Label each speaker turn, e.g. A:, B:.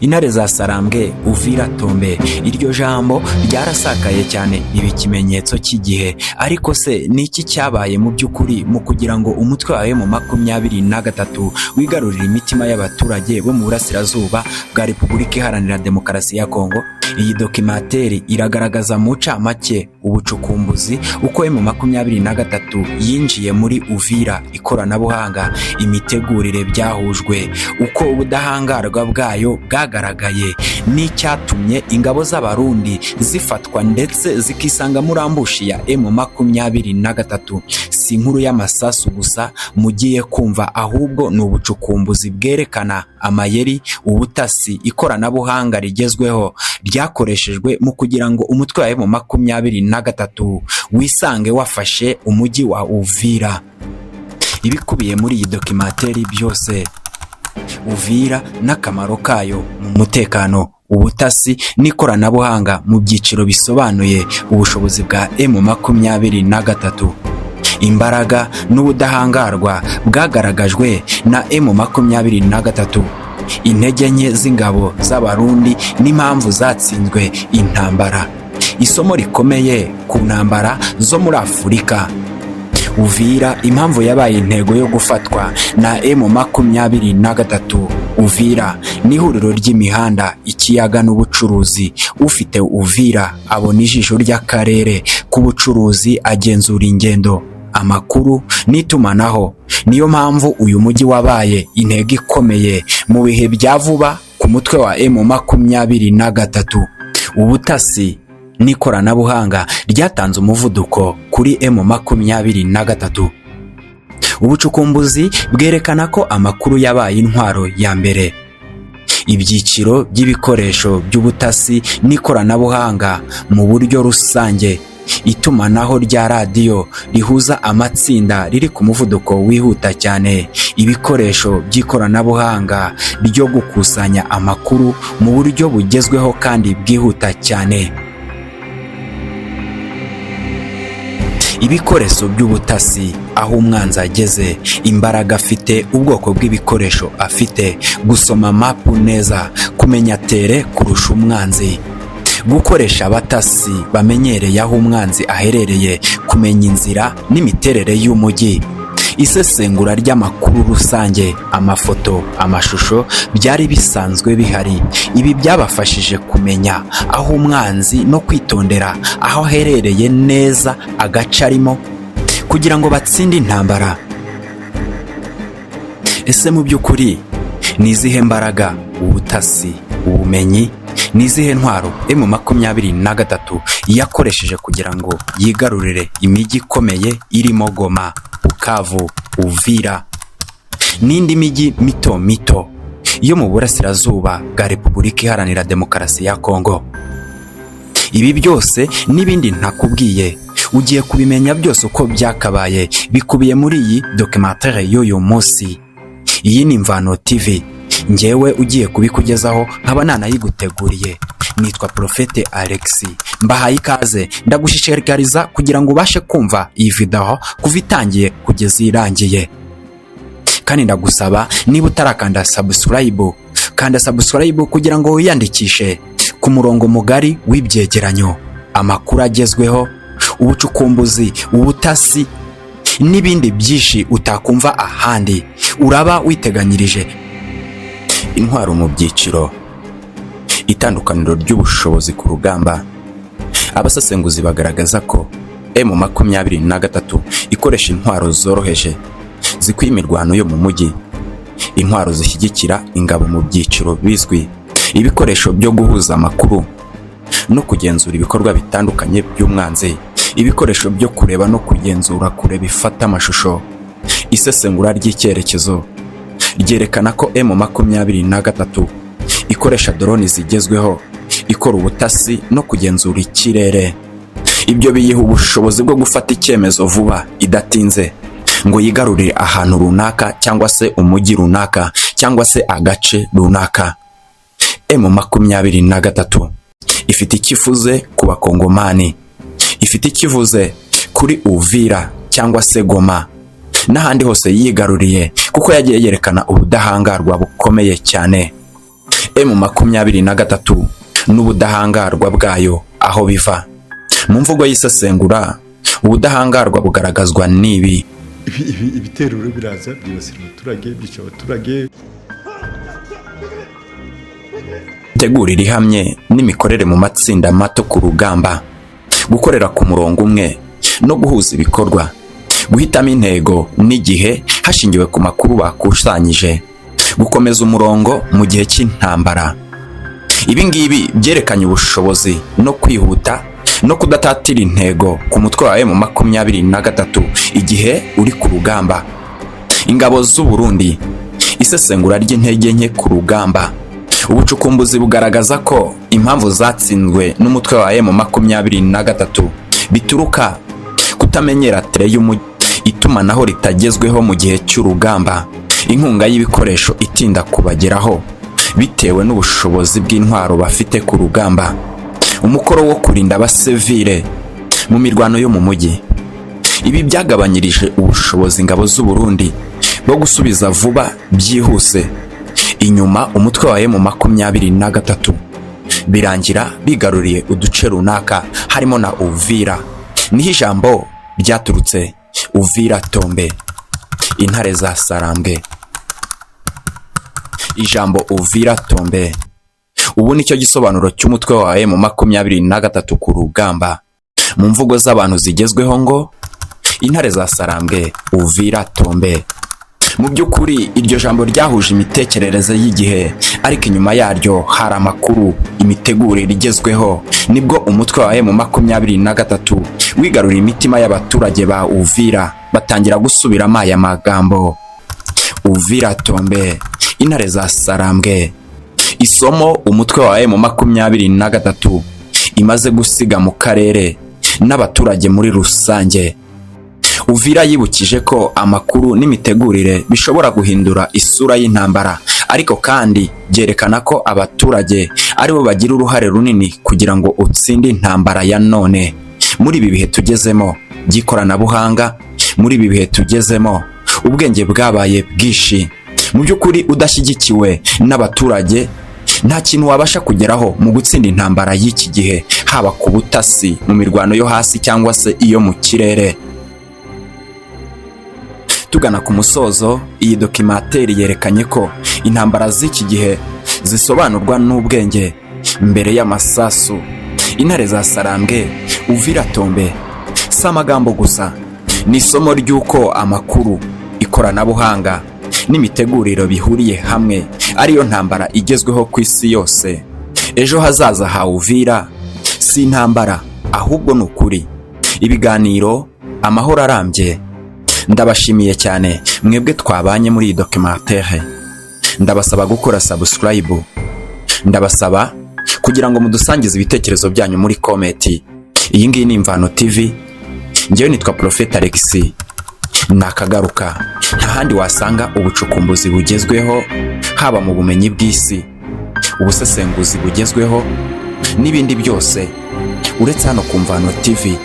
A: Intare za Sarambwe, Uvira Tombe. Iryo jambo ryarasakaye cyane, ibi ikimenyetso cy'igihe. Ariko se ni iki cyabaye mu by'ukuri mu kugira ngo umutwe wawe mu 23 wigarurira imitima y'abaturage bo mu burasirazuba bwa Repubulika Iharanira Demokarasi ya Kongo? Iyi dokimateri iragaragaza mu ncamake ubucukumbuzi uko M23 yinjiye muri Uvira, ikoranabuhanga, imitegurire byahujwe, uko ubudahangarwa bwayo bwagaragaye, n'icyatumye ingabo z'abarundi zifatwa ndetse zikisanga muri ambushi ya M23. Si inkuru y'amasasu gusa mugiye kumva, ahubwo ni ubucukumbuzi bwerekana amayeri, ubutasi, ikoranabuhanga rigezweho ryakoreshejwe mu kugira ngo umutwe wa M23 wisange wafashe umujyi wa Uvira. Ibikubiye muri iyi dokimateri byose, Uvira n'akamaro kayo mu mutekano, ubutasi n'ikoranabuhanga mu byiciro bisobanuye ubushobozi bwa M23. Imbaraga n'ubudahangarwa bwagaragajwe na M23, intege nke z'ingabo z'abarundi n'impamvu zatsinzwe intambara. Isomo rikomeye ku ntambara zo muri Afurika. Uvira impamvu yabaye intego yo gufatwa na M23. Uvira ni ihuriro ry'imihanda, ikiyaga n'ubucuruzi. Ufite Uvira abona ijisho ry'akarere k'ubucuruzi, agenzura ingendo, amakuru n'itumanaho. Niyo mpamvu uyu mujyi wabaye intego ikomeye mu bihe bya vuba ku mutwe wa M23. Ubutasi n'ikoranabuhanga ryatanze umuvuduko kuri M23. Ubucukumbuzi bwerekana ko amakuru yabaye intwaro ya mbere. Ibyiciro by'ibikoresho by'ubutasi n'ikoranabuhanga mu buryo rusange. Itumanaho rya radiyo rihuza amatsinda riri ku muvuduko wihuta cyane. Ibikoresho by'ikoranabuhanga ryo gukusanya amakuru mu buryo bugezweho kandi bwihuta cyane. Ibikoresho by'ubutasi, aho umwanzi ageze, imbaraga afite, ubwoko bw'ibikoresho afite, gusoma mapu neza, kumenya tere kurusha umwanzi, gukoresha abatasi bamenyereye aho umwanzi aherereye, kumenya inzira n'imiterere y'umujyi. Isesengura ry'amakuru rusange, amafoto, amashusho byari bisanzwe bihari. Ibi byabafashije kumenya aho umwanzi no kwitondera aho aherereye neza agace arimo kugira ngo batsinde intambara. Ese mu by'ukuri ni izihe mbaraga, ubutasi, ubumenyi, ni izihe ntwaro M23 yakoresheje kugira ngo yigarurire imijyi ikomeye irimo Goma, Bukavu, Uvira n'indi mijyi mito mito yo mu burasirazuba bwa Repubulika Iharanira Demokarasi ya Kongo? Ibi byose n'ibindi ntakubwiye ugiye kubimenya byose uko byakabaye, bikubiye muri iyi documentary y'uyu munsi. Iyi ni Imvano TV, njyewe ugiye kubikugezaho nkaba nanayiguteguriye. Nitwa Prophete Alex, mbahaye ikaze. Ndagushishikariza kugira ngo ubashe kumva iyi video kuva itangiye kugeza irangiye, kandi ndagusaba niba utarakanda subscribe, kanda subscribe kugira ngo wiyandikishe ku murongo mugari w'ibyegeranyo, amakuru agezweho, ubucukumbuzi, ubutasi n'ibindi byinshi utakumva ahandi. Uraba witeganyirije intwaro mu byiciro. Itandukaniro ry'ubushobozi ku rugamba. Abasesenguzi bagaragaza ko M23 ikoresha intwaro zoroheje zikwiye imirwano yo mu mujyi, intwaro zishyigikira ingabo mu byiciro bizwi, ibikoresho byo guhuza amakuru no kugenzura ibikorwa bitandukanye by'umwanzi, ibikoresho byo kureba no kugenzura kure bifata amashusho. Isesengura ry'icyerekezo ryerekana ko M23 ikoresha drone zigezweho, ikora ubutasi no kugenzura ikirere. Ibyo biyiha ubushobozi bwo gufata icyemezo vuba idatinze ngo yigarurire ahantu runaka cyangwa se umujyi runaka cyangwa se agace runaka. M23 ifite ikifuze ku bakongomani, ifite ikivuze kuri Uvira cyangwa se Goma n'ahandi hose yigaruriye, kuko yagiye yerekana ubudahangarwa bukomeye cyane. M23 n'ubudahangarwa bwayo aho biva. Mu mvugo y'isesengura, ubudahangarwa bugaragazwa n'ibi:
B: ibiteruro biraza byibasira abaturage, byica abaturage.
A: Tegurira ihamye n'imikorere mu matsinda mato ku rugamba, gukorera ku murongo umwe no guhuza ibikorwa, guhitamo intego n'igihe hashingiwe ku makuru bakusanyije, gukomeza umurongo mu gihe cy'intambara. Ibi ngibi byerekanye ubushobozi no kwihuta no kudatatira intego ku mutwe wa M23 igihe uri ku rugamba. Ingabo z'u Burundi, isesengura ry'intege nke ku rugamba. Ubucukumbuzi bugaragaza ko impamvu zatsinzwe n'umutwe wa M23 bituruka kutamenyera tere y'umujyi, itumanaho ritagezweho mu gihe cy'urugamba, inkunga y'ibikoresho itinda kubageraho bitewe n'ubushobozi bw'intwaro bafite ku rugamba, umukoro wo kurinda abasivile mu mirwano yo mu mujyi. Ibi byagabanyirije ubushobozi ingabo z'u Burundi bwo gusubiza vuba byihuse inyuma umutwe wa M23, birangira bigaruriye uduce runaka harimo na Uvira. Niho ijambo ryaturutse, Uvira Tombe, intare za Sarambwe. Ijambo Uvira Tombe ubu nicyo gisobanuro cy'umutwe wa M23 ku rugamba. Mu mvugo z'abantu zigezweho ngo intare za Sarambwe, Uvira Tombe. Mu by'ukuri iryo jambo ryahuje imitekerereze y'igihe, ariko inyuma yaryo hari amakuru, imitegurire igezweho. Nibwo umutwe wa M23 wigarura imitima y'abaturage ba Uvira, batangira gusubiramo aya magambo: Uvira Tombe, intare za Sarambwe. Isomo umutwe wa M23 imaze gusiga mu karere n'abaturage muri rusange. Uvira yibukije ko amakuru n'imitegurire bishobora guhindura isura y'intambara, ariko kandi byerekana ko abaturage aribo bagira uruhare runini kugira ngo utsinde intambara ya none. Muri ibi bihe tugezemo by'ikoranabuhanga, muri ibi bihe tugezemo ubwenge bwabaye bwishi, mu by'ukuri udashyigikiwe n'abaturage nta kintu wabasha kugeraho mu gutsinda intambara y'iki gihe, haba ku butasi, mu mirwano yo hasi cyangwa se iyo mu kirere. Tugana ku musozo, iyi dokimateri yerekanye ko intambara z'iki gihe zisobanurwa n'ubwenge mbere y'amasasu. Intare za Sarambwe, Uvira Tombe si amagambo gusa, ni isomo ry'uko amakuru, ikoranabuhanga n'imiteguriro bihuriye hamwe ariyo ntambara igezweho ku isi yose. Ejo hazaza ha Uvira si intambara, ahubwo ni ukuri, ibiganiro, amahoro arambye. Ndabashimiye cyane mwebwe twabanye muri iyi documentary. Ndabasaba gukora subscribe, ndabasaba kugira ngo mudusangize ibitekerezo byanyu muri comment. Iyi ngiyi ni Imvano TV, njyewe nitwa Prophet Alex. Nakagaruka, nta handi wasanga ubucukumbuzi bugezweho, haba mu bumenyi bw'isi, ubusesenguzi bugezweho n'ibindi byose uretse hano ku Imvano TV.